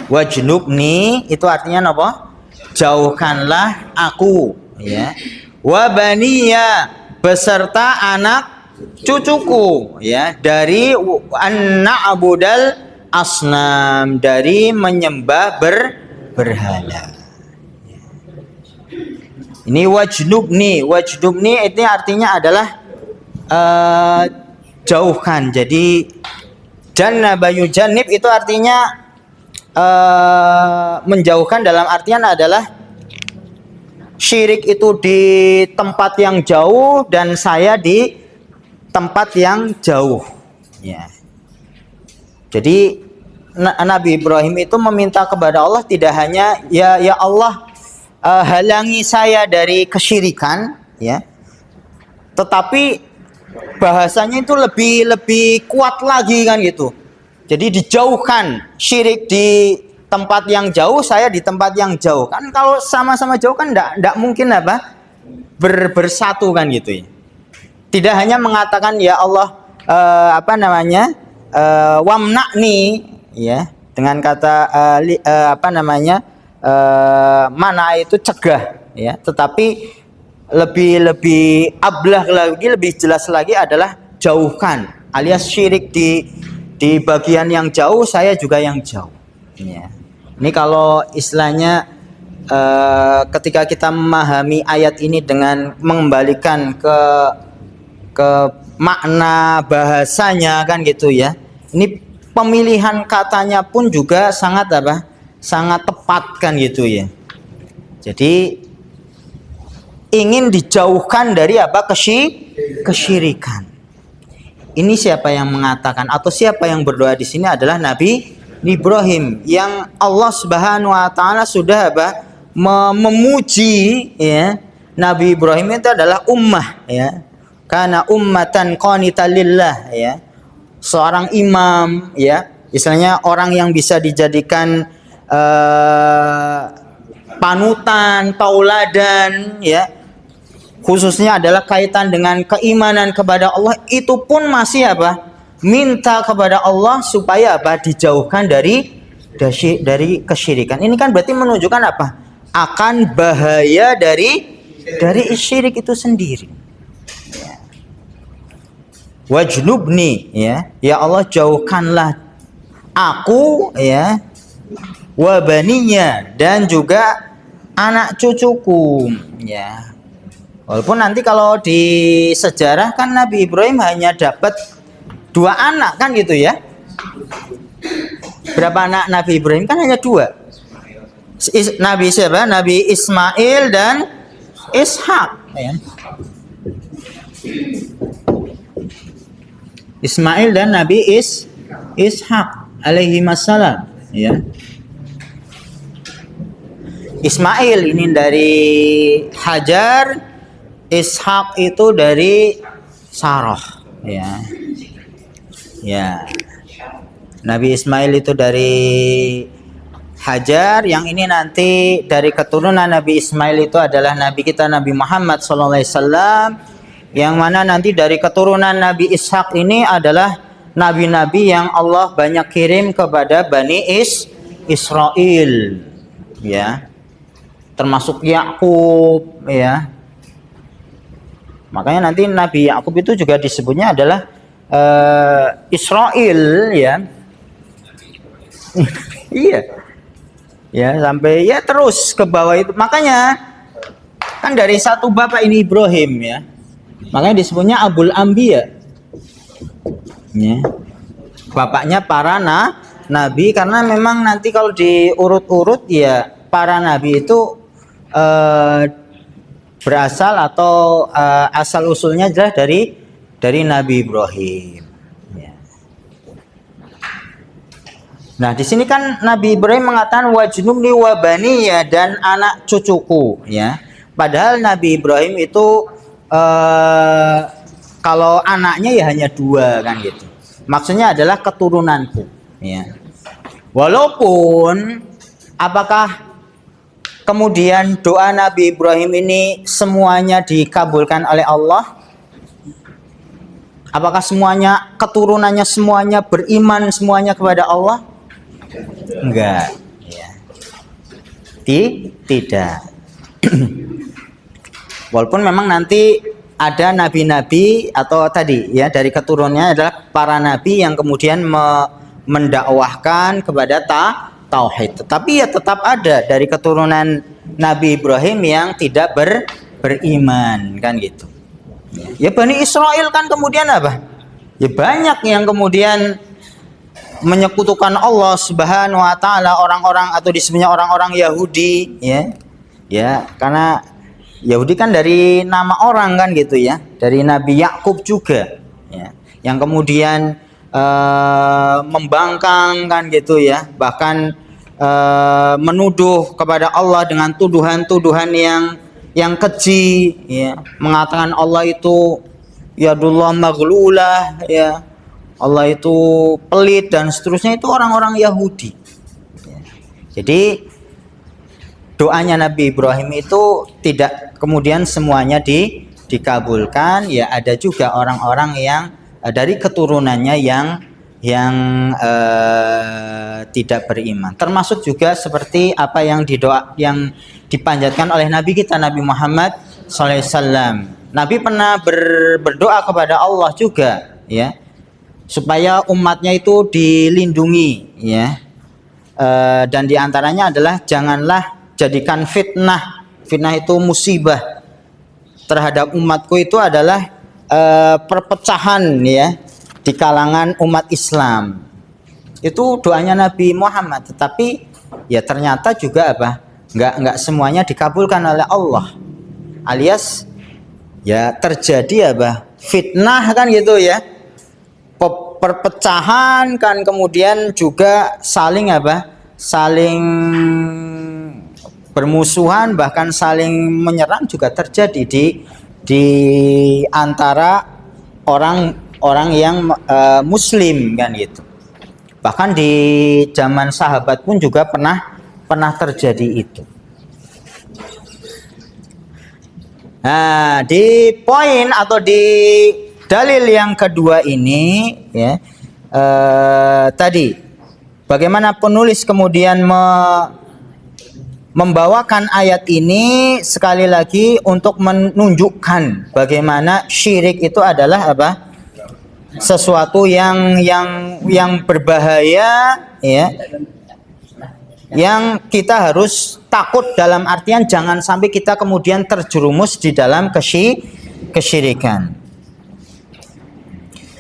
Wajnubni itu artinya apa? Jauhkanlah aku, ya. Wa baniya beserta anak cucuku, ya, dari an-na'budal asnam, dari menyembah berhala. Ini wajdubni itu artinya adalah jauhkan. Jadi jannaba yujannib itu artinya menjauhkan, dalam artian adalah syirik itu di tempat yang jauh dan saya di tempat yang jauh, ya. Jadi Nabi Ibrahim itu meminta kepada Allah tidak hanya ya Allah, halangi saya dari kesyirikan, ya. Tetapi bahasanya itu lebih kuat lagi kan gitu. Jadi dijauhkan syirik di tempat yang jauh, saya di tempat yang jauh. Kan kalau sama-sama jauh kan enggak mungkin apa? Bersatu kan gitu, ya. Tidak hanya mengatakan ya Allah wamna'ni, ya, dengan kata mana itu cegah, ya, tetapi lebih ablah lagi, lebih jelas lagi adalah jauhkan, alias syirik di bagian yang jauh, saya juga yang jauh. Ya. Ini kalau istilahnya ketika kita memahami ayat ini dengan mengembalikan ke makna bahasanya kan gitu ya. Ini pemilihan katanya pun juga sangat apa? Sangat tepat kan gitu ya. Jadi ingin dijauhkan dari apa? Kesyirikan. Ini siapa yang mengatakan atau siapa yang berdoa di sini adalah Nabi Ibrahim yang Allah Subhanahu wa taala sudah apa? Memuji ya. Nabi Ibrahim itu adalah ummah ya. Kana ummatan qanitan lillah ya. Seorang imam ya, istilahnya orang yang bisa dijadikan panutan, tauladan ya. Khususnya adalah kaitan dengan keimanan kepada Allah, itu pun masih apa? Minta kepada Allah supaya apa? Dijauhkan dari kesyirikan. Ini kan berarti menunjukkan apa? Akan bahaya dari syirik itu sendiri. Ya. Wajnubni ya. Ya Allah, jauhkanlah aku ya, wabaninya, dan juga anak cucuku ya. Walaupun nanti kalau di sejarah kan Nabi Ibrahim hanya dapat 2 anak kan gitu ya. Berapa anak Nabi Ibrahim? Kan hanya 2. Nabi siapa? Nabi Ismail dan Ishak ya. Ismail dan Nabi Ishak alaihi wassalam ya. Ismail ini dari Hajar, Ishak itu dari Sarah ya. Ya. Nabi Ismail itu dari Hajar, yang ini nanti dari keturunan Nabi Ismail itu adalah Nabi kita Nabi Muhammad SAW, yang mana nanti dari keturunan Nabi Ishak ini adalah nabi-nabi yang Allah banyak kirim kepada Bani Israel ya. Termasuk Yakub ya. Makanya nanti Nabi Yakub itu juga disebutnya adalah Israel ya. Iya. Ya, sampai ya terus ke bawah itu. Makanya kan dari satu bapak ini Ibrahim ya. Makanya disebutnya Abul Anbiya. Ya. Bapaknya para nabi, karena memang nanti kalau diurut-urut ya para nabi itu berasal atau asal usulnya adalah dari Nabi Ibrahim. Ya. Nah di sini kan Nabi Ibrahim mengatakan wajnubni wabaniya, dan anak cucuku ya. Padahal Nabi Ibrahim itu kalau anaknya ya hanya 2 kan gitu. Maksudnya adalah keturunanku. Ya. Walaupun apakah kemudian doa Nabi Ibrahim ini semuanya dikabulkan oleh Allah? Apakah semuanya keturunannya semuanya beriman semuanya kepada Allah? Enggak. Ya. Tidak. Walaupun memang nanti ada nabi-nabi atau tadi ya dari keturunannya adalah para nabi yang kemudian mendakwahkan kepada tauhid. Tetapi ya tetap ada dari keturunan Nabi Ibrahim yang tidak beriman kan gitu. Ya Bani Israel kan kemudian apa? Ya banyak yang kemudian menyekutukan Allah Subhanahu wa taala, orang-orang atau disebutnya orang-orang Yahudi ya. Ya, karena Yahudi kan dari nama orang kan gitu ya. Dari Nabi Yakub juga ya. Yang kemudian membangkang kan gitu ya, bahkan menuduh kepada Allah dengan tuduhan-tuduhan yang keji ya, mengatakan Allah itu yadullah maghlulah ya, Allah itu pelit dan seterusnya. Itu orang-orang Yahudi ya. Jadi doanya Nabi Ibrahim itu tidak kemudian semuanya dikabulkan ya. Ada juga orang-orang yang dari keturunannya tidak beriman. Termasuk juga seperti apa yang dipanjatkan oleh Nabi kita Nabi Muhammad SAW. Nabi pernah berdoa kepada Allah juga, ya, supaya umatnya itu dilindungi, ya. Dan diantaranya adalah janganlah jadikan fitnah. Fitnah itu musibah terhadap umatku itu adalah perpecahan, ya, di kalangan umat Islam. Itu doanya Nabi Muhammad. Tetapi ya ternyata juga nggak semuanya dikabulkan oleh Allah. Alias ya terjadi fitnah kan gitu, ya. Perpecahan kan, kemudian juga saling bermusuhan, bahkan saling menyerang juga terjadi di antara orang yang muslim kan gitu. Bahkan di zaman sahabat pun juga pernah terjadi itu. Nah, di poin atau di dalil yang kedua ini, ya, tadi bagaimana penulis kemudian membawakan ayat ini sekali lagi untuk menunjukkan bagaimana syirik itu adalah sesuatu yang berbahaya, ya, yang kita harus takut, dalam artian jangan sampai kita kemudian terjerumus di dalam kesyirikan.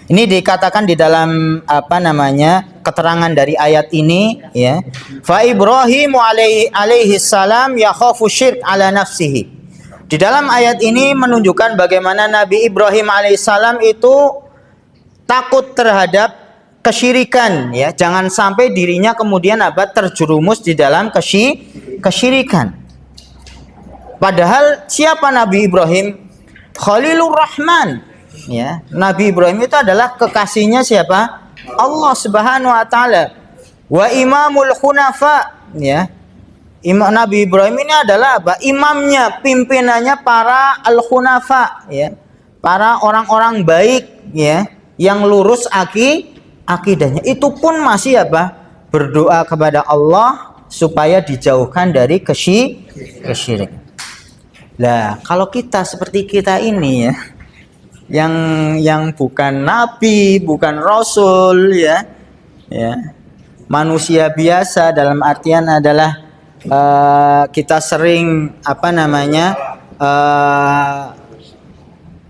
Ini dikatakan di dalam keterangan dari ayat ini, ya. Fa Ibrahim alaihi salam yakhafu syirk ala nafsihi. Di dalam ayat ini menunjukkan bagaimana Nabi Ibrahim alaihissalam itu takut terhadap kesyirikan, ya. Jangan sampai dirinya kemudian terjerumus di dalam kesyirikan. Padahal siapa Nabi Ibrahim? Khalilur Rahman, ya. Nabi Ibrahim itu adalah kekasihnya siapa? Allah Subhanahu wa taala. Wa imamul khunafa, ya. Nabi Ibrahim ini adalah imamnya, pimpinannya para al-khunafa, ya. Para orang-orang baik, ya, yang lurus akidahnya. Itu pun masih berdoa kepada Allah supaya dijauhkan dari kesyirikan. Lah, kalau kita seperti kita ini, ya, yang bukan nabi, bukan rasul, ya, manusia biasa, dalam artian adalah kita sering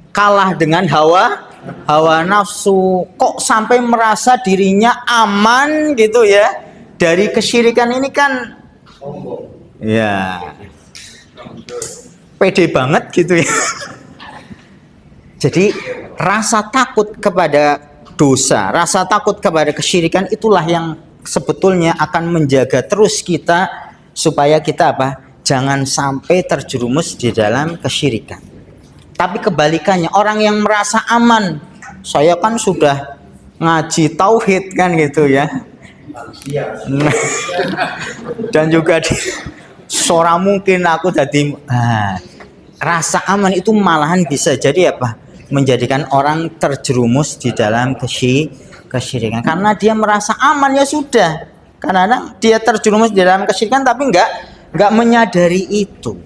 kalah dengan hawa nafsu, kok sampai merasa dirinya aman gitu, ya, dari kesyirikan ini kan, ya, pede banget gitu, ya. Jadi rasa takut kepada dosa, rasa takut kepada kesyirikan itulah yang sebetulnya akan menjaga terus kita supaya kita jangan sampai terjerumus di dalam kesyirikan. Tapi kebalikannya, orang yang merasa aman, saya kan sudah ngaji tauhid kan gitu, ya. Dan juga sora mungkin aku jadi rasa aman itu malahan bisa jadi menjadikan orang terjerumus di dalam kesyirikan. Karena dia merasa aman, ya sudah. Karena dia terjerumus di dalam kesyirikan tapi enggak menyadari itu.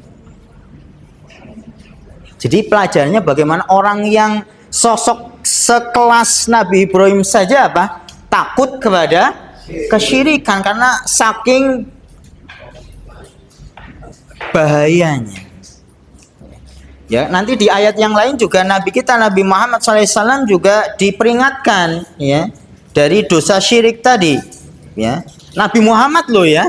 Jadi pelajarannya bagaimana orang yang sosok sekelas Nabi Ibrahim saja takut kepada kesyirikan karena saking bahayanya. Ya, nanti di ayat yang lain juga Nabi kita Nabi Muhammad SAW juga diperingatkan, ya, dari dosa syirik tadi, ya. Nabi Muhammad loh, ya,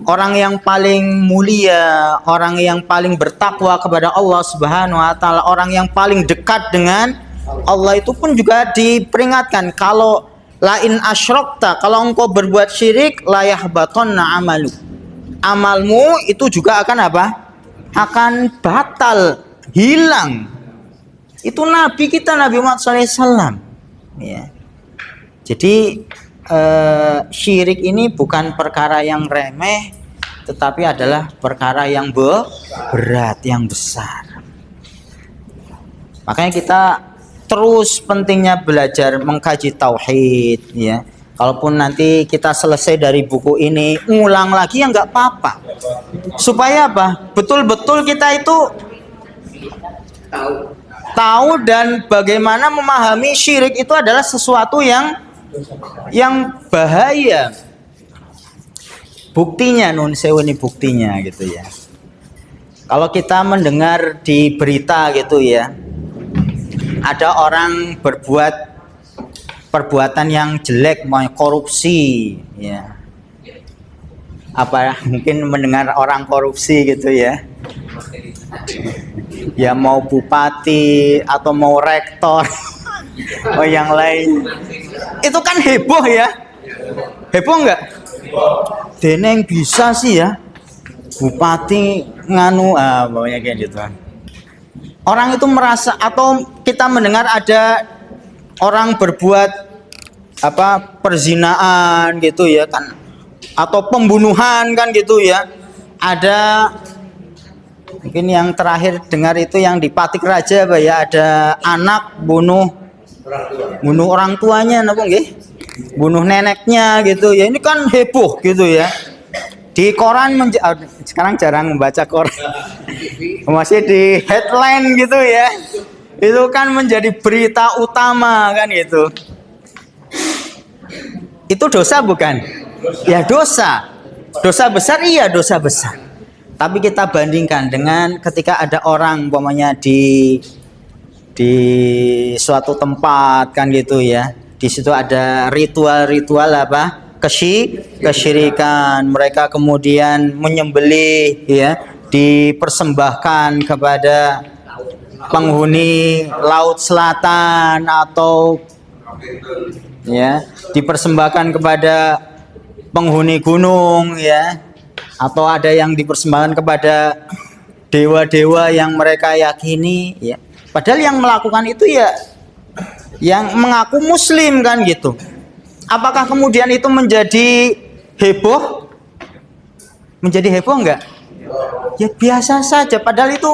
orang yang paling mulia, orang yang paling bertakwa kepada Allah Subhanahu wa taala, orang yang paling dekat dengan Allah itu pun juga diperingatkan kalau lain asyrokta, kalau engkau berbuat syirik layahbatonna amalu. Amalmu itu juga akan akan batal, hilang. Itu Nabi kita Nabi Muhammad SAW, ya. Jadi syirik ini bukan perkara yang remeh, tetapi adalah perkara yang berat, yang besar. Makanya kita terus pentingnya belajar mengkaji tauhid ya. Kalaupun nanti kita selesai dari buku ini, ngulang lagi ya nggak apa-apa. Supaya apa? Betul-betul kita itu tahu dan bagaimana memahami syirik itu adalah sesuatu yang bahaya. Buktinya nun sewu ini buktinya gitu ya. Kalau kita mendengar di berita gitu ya, ada orang berbuat perbuatan yang jelek, mau korupsi ya. Apa mungkin mendengar orang korupsi gitu ya. Ya mau bupati atau mau rektor oh yang lain. Itu kan heboh ya. Heboh enggak? Deneng bisa sih ya. Bupati nganu pokoknya kayak gitu. Orang itu merasa atau kita mendengar ada orang berbuat perzinaan gitu ya kan, atau pembunuhan kan gitu ya. Ada mungkin yang terakhir dengar itu yang di Patik Raja ya, ada anak bunuh orang tuanya napa nggih? Bunuh neneknya gitu ya. Ini kan heboh gitu ya. Di koran sekarang jarang membaca koran. Masih di headline gitu ya. Itu kan menjadi berita utama kan gitu. Itu dosa bukan? Ya dosa. Dosa besar iya dosa besar. Tapi kita bandingkan dengan ketika ada orang umpamanya di suatu tempat kan gitu ya. Di situ ada ritual-ritual kesyirikan. Mereka kemudian menyembelih ya, dipersembahkan kepada penghuni laut selatan atau ya dipersembahkan kepada penghuni gunung ya, atau ada yang dipersembahkan kepada dewa-dewa yang mereka yakini ya. Padahal yang melakukan itu ya yang mengaku muslim kan gitu. Apakah kemudian itu menjadi heboh? Menjadi heboh enggak? Ya biasa saja, padahal itu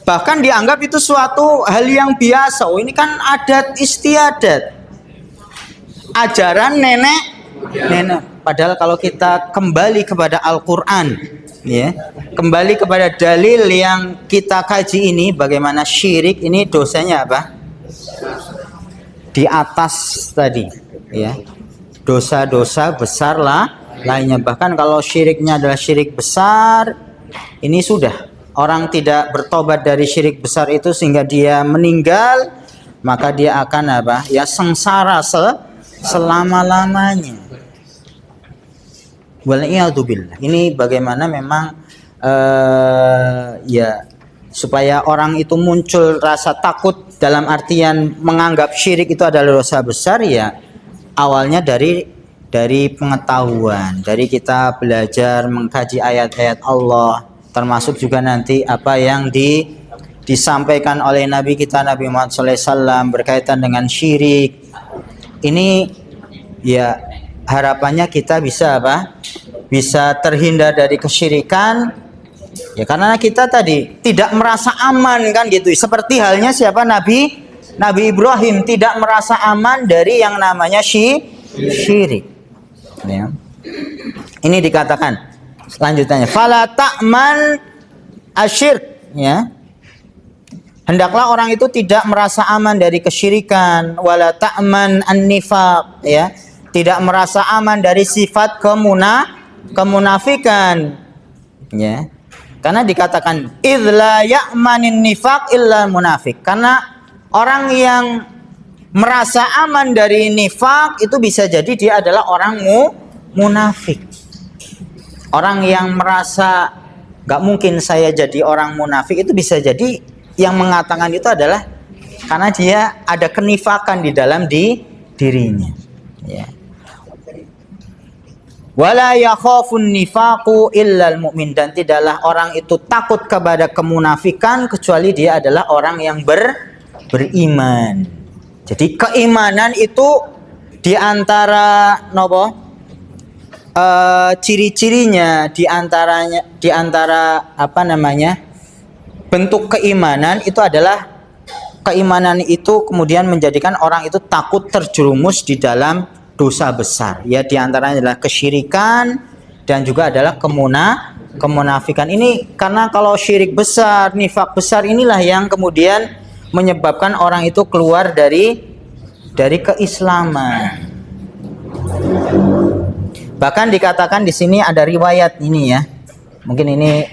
bahkan dianggap itu suatu hal yang biasa. Oh, ini kan adat istiadat, ajaran nenek. Padahal kalau kita kembali kepada Al-Quran ya, kembali kepada dalil yang kita kaji ini, bagaimana syirik ini dosanya apa? Di atas tadi ya, dosa-dosa besar lainnya. Bahkan kalau syiriknya adalah syirik besar, ini sudah orang tidak bertobat dari syirik besar itu sehingga dia meninggal, maka dia akan ya sengsara selama-lamanya. Wal'iyadzubillah. Ini bagaimana memang ya supaya orang itu muncul rasa takut dalam artian menganggap syirik itu adalah dosa besar ya, awalnya dari pengetahuan, dari kita belajar mengkaji ayat-ayat Allah, termasuk juga nanti apa yang disampaikan oleh Nabi kita Nabi Muhammad SAW berkaitan dengan syirik. Ini ya harapannya kita bisa bisa terhindar dari kesyirikan ya, karena kita tadi tidak merasa aman kan gitu. Seperti halnya siapa? Nabi Ibrahim tidak merasa aman dari yang namanya syirik ya. Ini dikatakan selanjutnya fala ta'man asyirk ya, hendaklah orang itu tidak merasa aman dari kesyirikan, wala ta'man an-nifaq ya, tidak merasa aman dari sifat kemunafikan ya. Karena dikatakan idla ya'manin nifaq illa munafik, karena orang yang merasa aman dari nifaq itu bisa jadi dia adalah orang munafik. Orang yang merasa gak mungkin saya jadi orang munafik itu bisa jadi yang mengatakan itu adalah karena dia ada kenifakan di dalam dirinya ya. Wala yakhafun nifaqu illal mu'min, dan tidaklah orang itu takut kepada kemunafikan kecuali dia adalah orang yang beriman. Jadi keimanan itu di antara ciri-cirinya, di antara apa namanya bentuk keimanan itu adalah keimanan itu kemudian menjadikan orang itu takut terjerumus di dalam dosa besar. Ya, di antaranya adalah kesyirikan dan juga adalah kemunafikan. Ini karena kalau syirik besar, nifak besar inilah yang kemudian menyebabkan orang itu keluar dari keislaman. Bahkan dikatakan di sini ada riwayat ini ya. Mungkin ini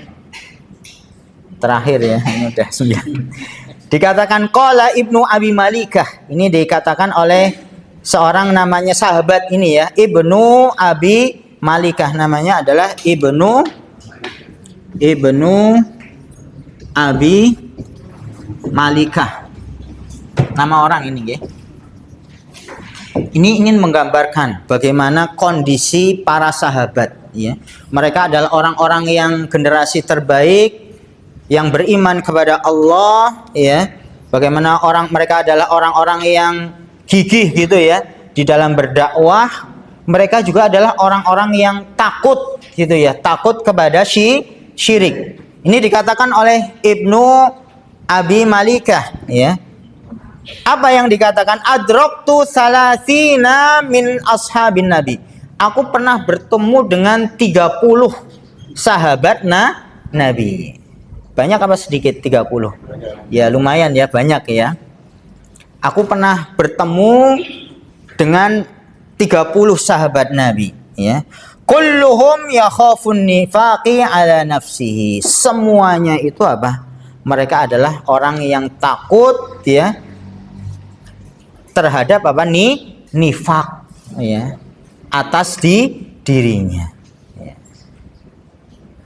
terakhir ya, ini udah 9. Dikatakan qala Ibnu Abi Malikah. Ini dikatakan oleh seorang namanya sahabat ini ya, Ibnu Abi Malikah, namanya adalah Ibnu Abi Malikah. Nama orang ini ya. Ini ingin menggambarkan bagaimana kondisi para sahabat ya. Mereka adalah orang-orang yang generasi terbaik yang beriman kepada Allah ya. Bagaimana mereka adalah orang-orang yang gigih gitu ya di dalam berdakwah. Mereka juga adalah orang-orang yang takut gitu ya, takut kepada syirik. Ini dikatakan oleh Ibnu Abi Malikah ya. Apa yang dikatakan? Adraktu salasina min ashabin Nabi. Aku pernah bertemu dengan 30 sahabat Nabi. Banyak apa sedikit 30? Ya lumayan ya, banyak ya. Aku pernah bertemu dengan 30 sahabat Nabi ya. Kulluhum yakhafun nifaqi ala nafsihi. Semuanya itu apa? Mereka adalah orang yang takut ya terhadap apa? Nifak ya, atas dirinya.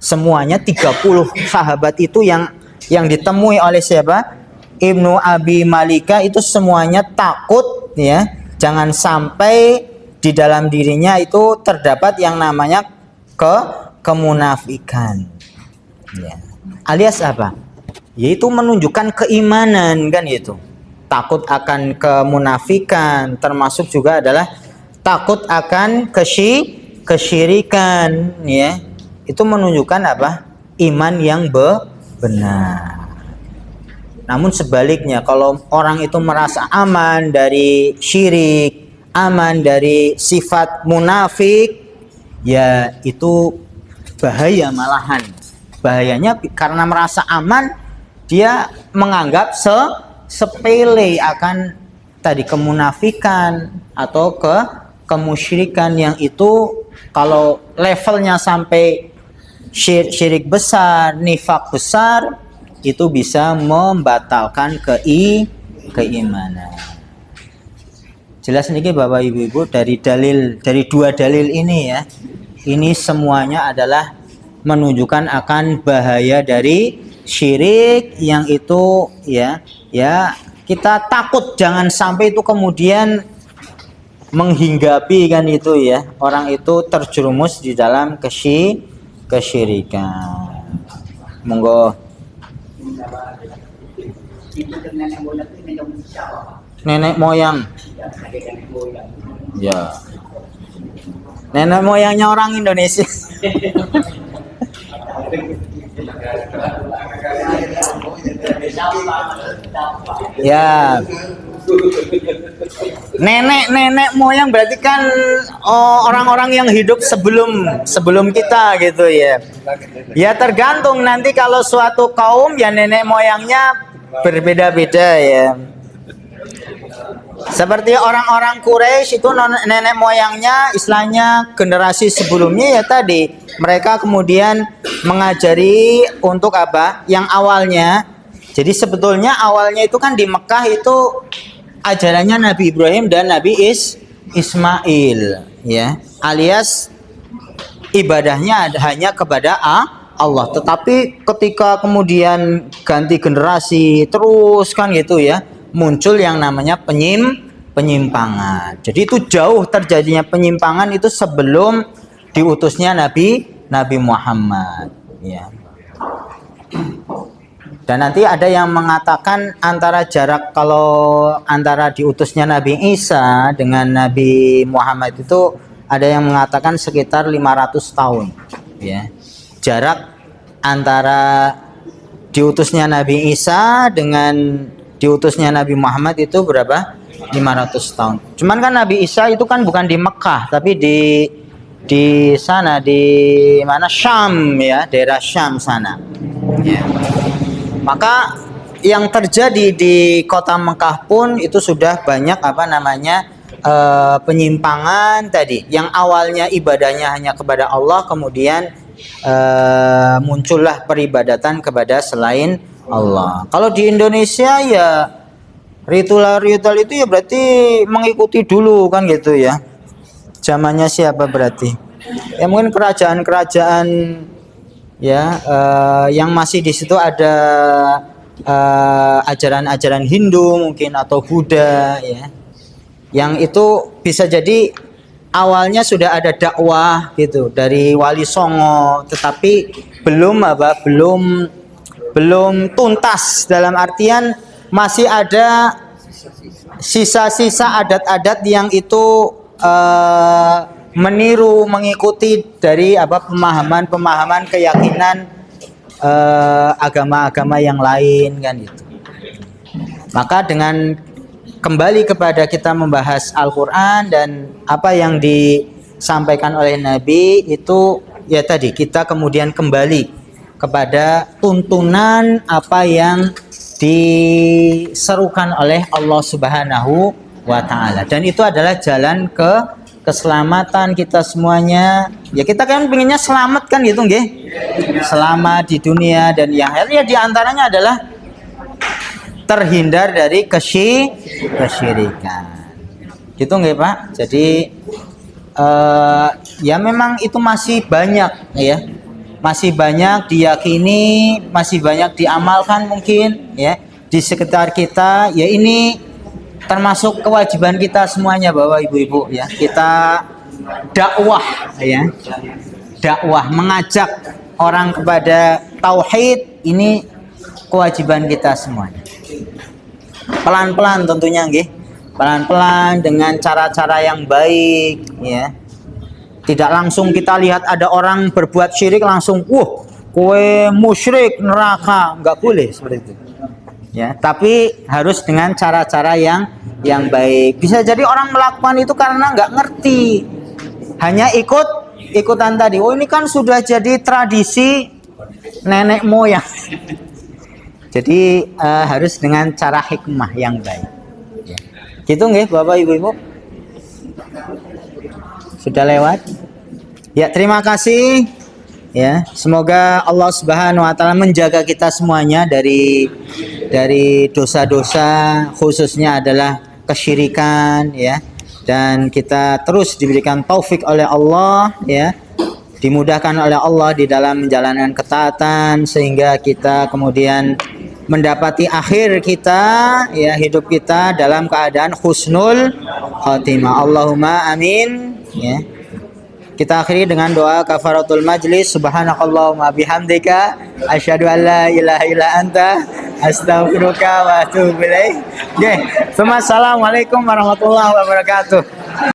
Semuanya 30 sahabat itu yang ditemui oleh siapa? Ibnu Abi Malikah itu semuanya takut ya, jangan sampai di dalam dirinya itu terdapat yang namanya kemunafikan. Ya. Alias apa? Yaitu menunjukkan keimanan kan itu. Takut akan kemunafikan, termasuk juga adalah takut akan kesyirikan ya. Itu menunjukkan apa? Iman yang benar. Namun sebaliknya, kalau orang itu merasa aman dari syirik, aman dari sifat munafik, ya itu bahaya malahan. Bahayanya karena merasa aman, dia menganggap sepele akan tadi kemunafikan atau kemusyrikan yang itu kalau levelnya sampai syirik besar, nifak besar, itu bisa membatalkan keimanan. Jelas nih Bapak Ibu dari dua dalil ini ya. Ini semuanya adalah menunjukkan akan bahaya dari syirik yang itu ya kita takut jangan sampai itu kemudian menghinggapi kan itu ya, orang itu terjerumus di dalam kesyirikan. Monggo. Nenek moyang. Ya. Nenek moyangnya orang Indonesia. Ya. Nenek moyang berarti kan orang-orang yang hidup sebelum kita gitu ya. Ya tergantung nanti kalau suatu kaum ya nenek moyangnya berbeda-beda ya. Seperti orang-orang Quraisy itu nenek moyangnya istilahnya generasi sebelumnya ya tadi mereka kemudian mengajari untuk apa? Yang awalnya. Jadi sebetulnya awalnya itu kan di Mekah itu ajarannya Nabi Ibrahim dan Nabi Ismail ya, alias ibadahnya hanya kepada Allah. Tetapi ketika kemudian ganti generasi terus kan gitu ya, muncul yang namanya penyimpangan. Jadi itu jauh terjadinya penyimpangan itu sebelum diutusnya Nabi Muhammad ya. Dan nanti ada yang mengatakan antara jarak kalau antara diutusnya Nabi Isa dengan Nabi Muhammad itu ada yang mengatakan sekitar 500 tahun ya. Jarak antara diutusnya Nabi Isa dengan diutusnya Nabi Muhammad itu berapa? 500 tahun. Cuman kan Nabi Isa itu kan bukan di Mekah, tapi di sana, di mana, Syam ya, daerah Syam sana ya. Maka yang terjadi di kota Mekah pun itu sudah banyak penyimpangan tadi, yang awalnya ibadahnya hanya kepada Allah, kemudian muncullah peribadatan kepada selain Allah. Kalau di Indonesia ya ritual itu ya berarti mengikuti dulu kan gitu ya. Zamannya siapa berarti? Ya mungkin kerajaan-kerajaan ya yang masih di situ ada ajaran-ajaran Hindu mungkin atau Buddha ya. Yang itu bisa jadi awalnya sudah ada dakwah gitu dari Wali Songo, tetapi belum tuntas, dalam artian masih ada sisa-sisa adat-adat yang itu meniru, mengikuti dari pemahaman keyakinan agama-agama yang lain kan itu. Maka dengan kembali kepada kita membahas Al-Quran dan apa yang disampaikan oleh Nabi itu ya tadi, kita kemudian kembali kepada tuntunan apa yang diserukan oleh Allah Subhanahu wa Ta'ala, dan itu adalah jalan ke keselamatan kita semuanya. Ya kita kan pengennya selamat kan gitu nggih. Selamat di dunia dan yang akhirnya diantaranya adalah terhindar dari kesyirikan. Gitu nggih Pak. Jadi ya memang itu masih banyak ya. Masih banyak diyakini, masih banyak diamalkan mungkin ya di sekitar kita. Ya ini termasuk kewajiban kita semuanya Bapak Ibu-ibu ya. Kita dakwah ya. Dakwah, mengajak orang kepada tauhid, ini kewajiban kita semuanya. Pelan-pelan tentunya nggih. Pelan-pelan dengan cara-cara yang baik ya. Tidak langsung kita lihat ada orang berbuat syirik langsung kowe musyrik neraka, enggak boleh seperti itu. Ya, tapi harus dengan cara-cara yang baik. Bisa jadi orang melakukan itu karena enggak ngerti. Hanya ikutan tadi. Oh, ini kan sudah jadi tradisi nenek moyang. Jadi harus dengan cara hikmah yang baik. Ya. Gitu nggih Bapak Ibu-ibu? Sudah lewat. Ya, terima kasih. Ya, semoga Allah Subhanahu wa Ta'ala menjaga kita semuanya dari dosa-dosa, khususnya adalah kesyirikan ya. Dan kita terus diberikan taufik oleh Allah ya. Dimudahkan oleh Allah di dalam menjalankan ketaatan sehingga kita kemudian mendapati akhir kita ya, hidup kita dalam keadaan husnul khatimah. Allahumma amin ya. Kita akhiri dengan doa kafaratul majlis. Subhanakallahumma bihamdika asyhadu an la ilaha illa anta astaghfiruka wa atubu ilaik. Assalamualaikum warahmatullahi wabarakatuh.